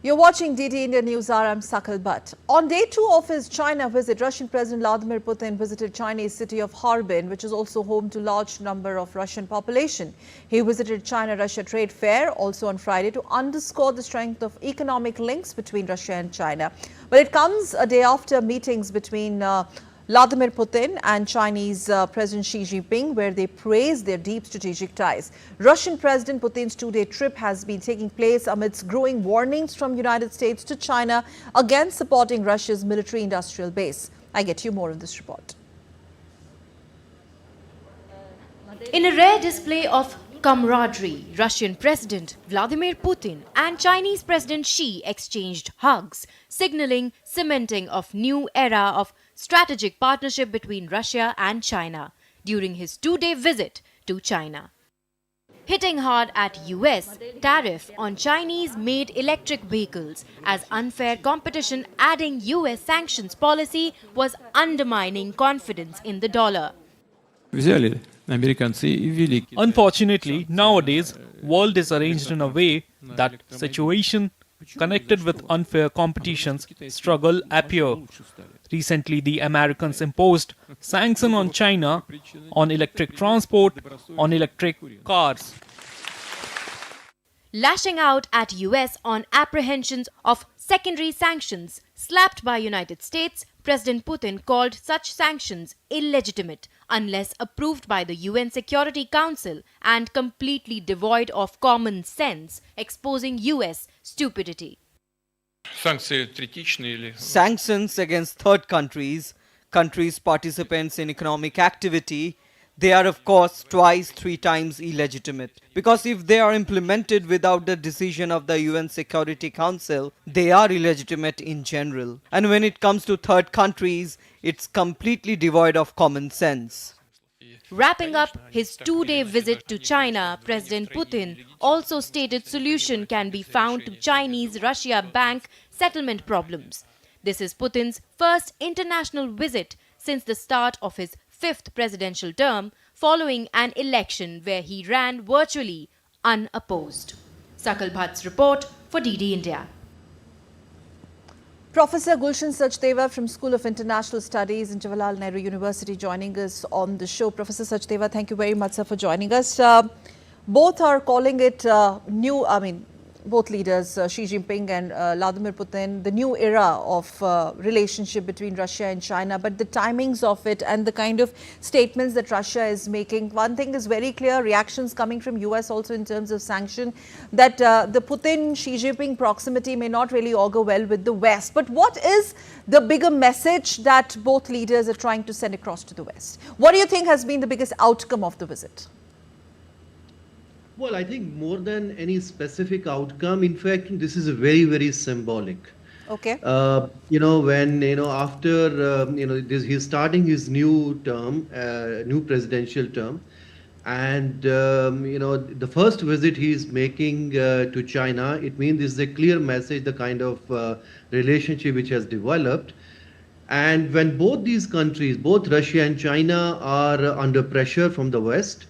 You're watching DD India News. I'm Sakal Bhatt. On day 2 of his China visit, Russian President Vladimir Putin visited Chinese city of Harbin, which is also home to large number of Russian population. He visited China-Russia trade fair also on Friday to underscore the strength of economic links between Russia and China. But it comes a day after meetings between Vladimir Putin and Chinese President Xi Jinping, where they praised their deep strategic ties. Russian President Putin's 2-day trip has been taking place amidst growing warnings from United States to China against supporting Russia's military-industrial base. I get you more in this report. In a rare display of camaraderie, Russian President Vladimir Putin and Chinese President Xi exchanged hugs, signaling cementing of new era of strategic partnership between Russia and China during his 2-day visit to China. Hitting hard at US tariff on Chinese-made electric vehicles as unfair competition, adding US sanctions policy was undermining confidence in the dollar. Unfortunately, nowadays, world is arranged in a way that situation connected with unfair competitions struggle appear. Recently, the Americans imposed sanctions on China on electric transport, on electric cars. Lashing out at US on apprehensions of secondary sanctions slapped by United States, President Putin called such sanctions illegitimate unless approved by the UN Security Council and completely devoid of common sense, exposing US stupidity. Sanctions against third countries participants in economic activity, they are of course twice, 3 times illegitimate. Because if they are implemented without the decision of the UN Security Council, they are illegitimate in general. And when it comes to third countries, it's completely devoid of common sense. Wrapping up his 2-day visit to China, President Putin also stated solution can be found to Chinese-Russia bank settlement problems. This is Putin's first international visit since the start of his 5th presidential term, following an election where he ran virtually unopposed. Sakal Bhatt's report for DD India. Professor Gulshan Sachdeva from School of International Studies in Jawaharlal Nehru University joining us on the show. Professor Sachdeva, thank you very much, sir, for joining us. Both are calling it both leaders, Xi Jinping and Vladimir Putin, the new era of relationship between Russia and China. But the timings of it and the kind of statements that Russia is making, one thing is very clear, reactions coming from US also in terms of sanction, that the Putin-Xi Jinping proximity may not really augur well with the West. But what is the bigger message that both leaders are trying to send across to the West? What do you think has been the biggest outcome of the visit? Well, I think more than any specific outcome, in fact, this is a very, very symbolic. Okay. After, he's starting his new term, new presidential term. And, the first visit he's making to China, it means this is a clear message, the kind of relationship which has developed. And when both these countries, both Russia and China, are under pressure from the West,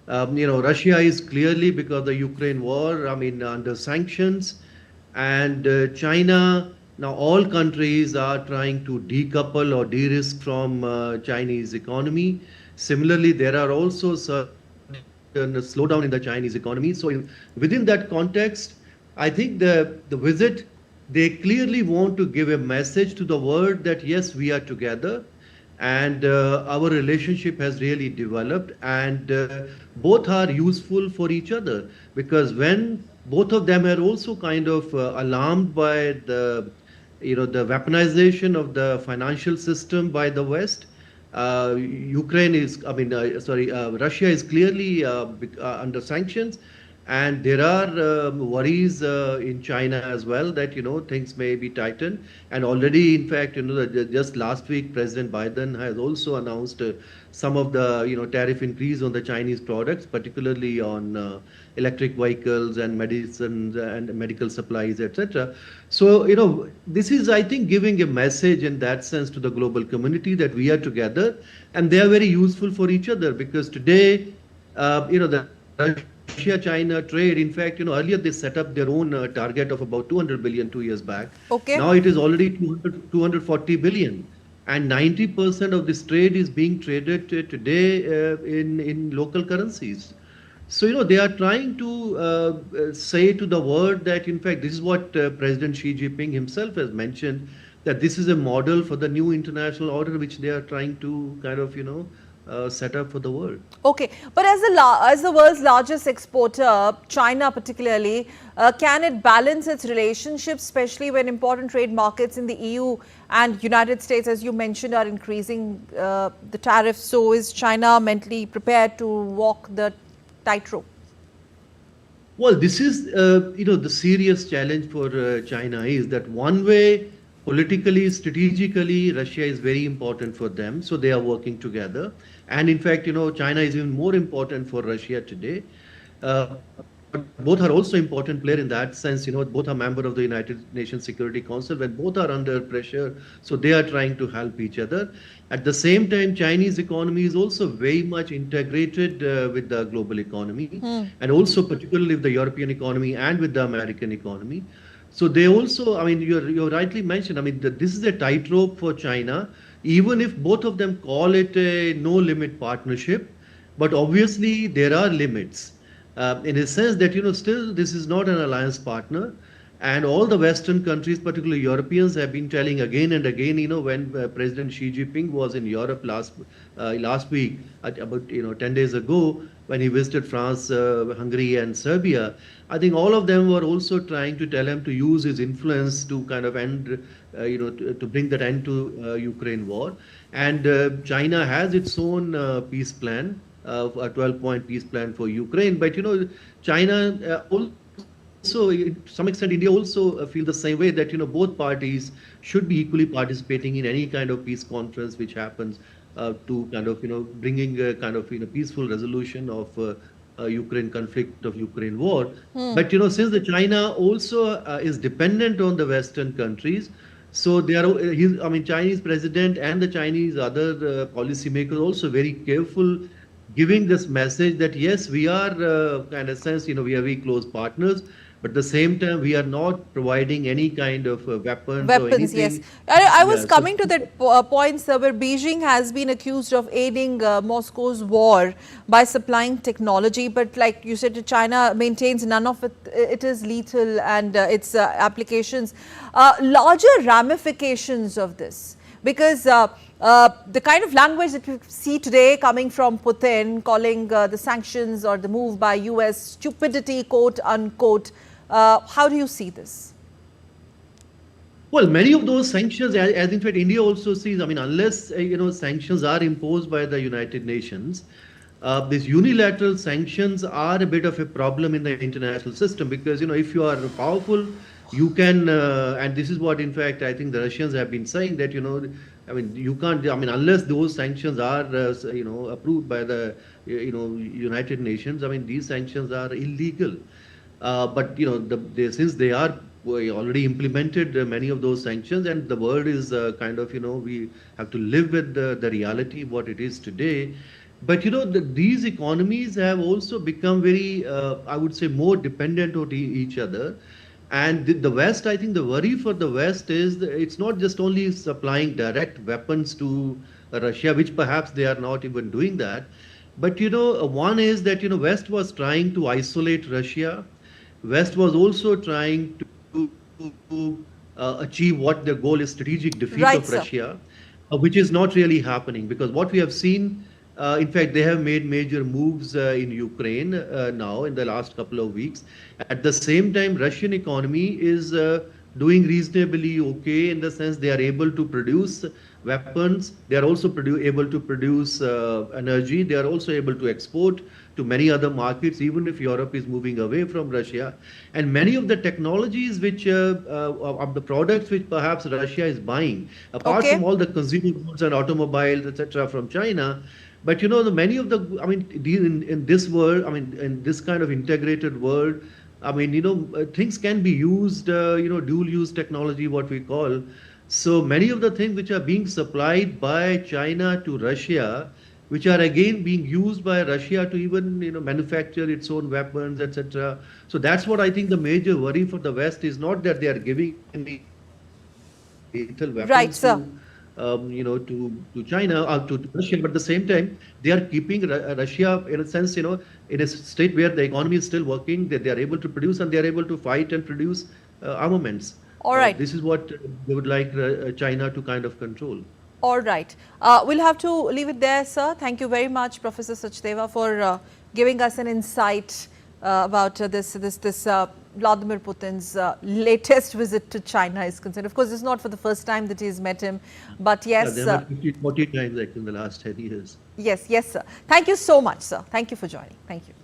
Russia is clearly, because of the Ukraine war, under sanctions, and China, now all countries are trying to decouple or de-risk from Chinese economy. Similarly, there are also certain slowdown in the Chinese economy. So within that context, I think the visit, they clearly want to give a message to the world that yes, we are together. And our relationship has really developed, and both are useful for each other, because when both of them are also kind of alarmed by the weaponization of the financial system by the West. Russia is clearly under sanctions. And there are worries in China as well that, things may be tightened. And already, in fact, just last week, President Biden has also announced some of the, tariff increase on the Chinese products, particularly on electric vehicles and medicines and medical supplies, etc. So, this is, I think, giving a message in that sense to the global community that we are together, and they are very useful for each other, because today, the Russia-China trade, in fact, earlier they set up their own target of about 200 billion 2 years back. Okay. Now it is already 240 billion. And 90% of this trade is being traded today in local currencies. So, they are trying to say to the world that, in fact, this is what President Xi Jinping himself has mentioned, that this is a model for the new international order which they are trying to kind of, set up for the world. Okay, but as the world's largest exporter, China particularly, can it balance its relationships, especially when important trade markets in the EU and United States, as you mentioned, are increasing the tariffs? So is China mentally prepared to walk the tightrope? Well, this is, the serious challenge for China is that one way, politically, strategically, Russia is very important for them. So they are working together. And in fact, China is even more important for Russia today. Both are also important player in that sense. Both are member of the United Nations Security Council. When both are under pressure, so they are trying to help each other. At the same time, Chinese economy is also very much integrated with the global economy, and also particularly with the European economy and with the American economy. So they also, I mean, you rightly mentioned, I mean, this is a tightrope for China, even if both of them call it a no limit partnership. But obviously there are limits in a sense that, still this is not an alliance partner. And all the Western countries, particularly Europeans, have been telling again and again, when President Xi Jinping was in Europe last week, about 10 days ago, when he visited France, Hungary, and Serbia, I think all of them were also trying to tell him to use his influence to kind of end, to bring that end to Ukraine war. And China has its own peace plan, a 12-point peace plan for Ukraine. But China also, to some extent, India also feel the same way that both parties should be equally participating in any kind of peace conference which happens to kind of bringing a kind of peaceful resolution of Ukraine conflict, of Ukraine war. But since the China also is dependent on the Western countries, so they are, I mean, Chinese president and the Chinese other policymakers also very careful, giving this message that yes, we are in a sense, we are very close partners, but at the same time, we are not providing any kind of weapons or anything. Yes. I was coming to that point, sir, where Beijing has been accused of aiding Moscow's war by supplying technology. But like you said, China maintains none of it is lethal, and its applications. Larger ramifications of this, because the kind of language that we see today coming from Putin, calling the sanctions or the move by US stupidity, quote unquote. How do you see this? Well, many of those sanctions, as in fact India also sees, I mean, unless sanctions are imposed by the United Nations, these unilateral sanctions are a bit of a problem in the international system, because if you are powerful, you can, and this is what in fact I think the Russians have been saying, that I mean, you can't, I mean, unless those sanctions are approved by the United Nations, I mean, these sanctions are illegal. But since they are already implemented many of those sanctions, and the world is kind of we have to live with the reality what it is today. But these economies have also become very I would say more dependent on each other. And the West, I think the worry for the West is that it's not just only supplying direct weapons to Russia, which perhaps they are not even doing that. But one is that West was trying to isolate Russia. West was also trying to achieve what their goal is, strategic defeat of Russia, which is not really happening, because what we have seen, in fact, they have made major moves in Ukraine now in the last couple of weeks. At the same time, Russian economy is doing reasonably okay, in the sense they are able to produce weapons. They are also able to produce energy. They are also able to export to many other markets, even if Europe is moving away from Russia. And many of the technologies which of the products which perhaps Russia is buying, apart from all the consumer goods and automobiles, etc., from China. But many of the, I mean, in this world, I mean, in this kind of integrated world, I mean, things can be used, dual use technology, what we call. So many of the things which are being supplied by China to Russia, which are again being used by Russia to even manufacture its own weapons, etc. So that's what I think the major worry for the West is not that they are giving any lethal weapons Right, sir. to China or to Russia, but at the same time they are keeping Russia in a sense, in a state where the economy is still working, that they are able to produce and they are able to fight and produce armaments. All right. This is what they would like China to kind of control. All right. We'll have to leave it there, sir. Thank you very much, Professor Sachdeva, for giving us an insight about this Vladimir Putin's latest visit to China is concerned. Of course, it's not for the first time that he's met him, but yes. Yeah, they met 50, 40 times like in the last 10 years. Yes, yes, sir. Thank you so much, sir. Thank you for joining. Thank you.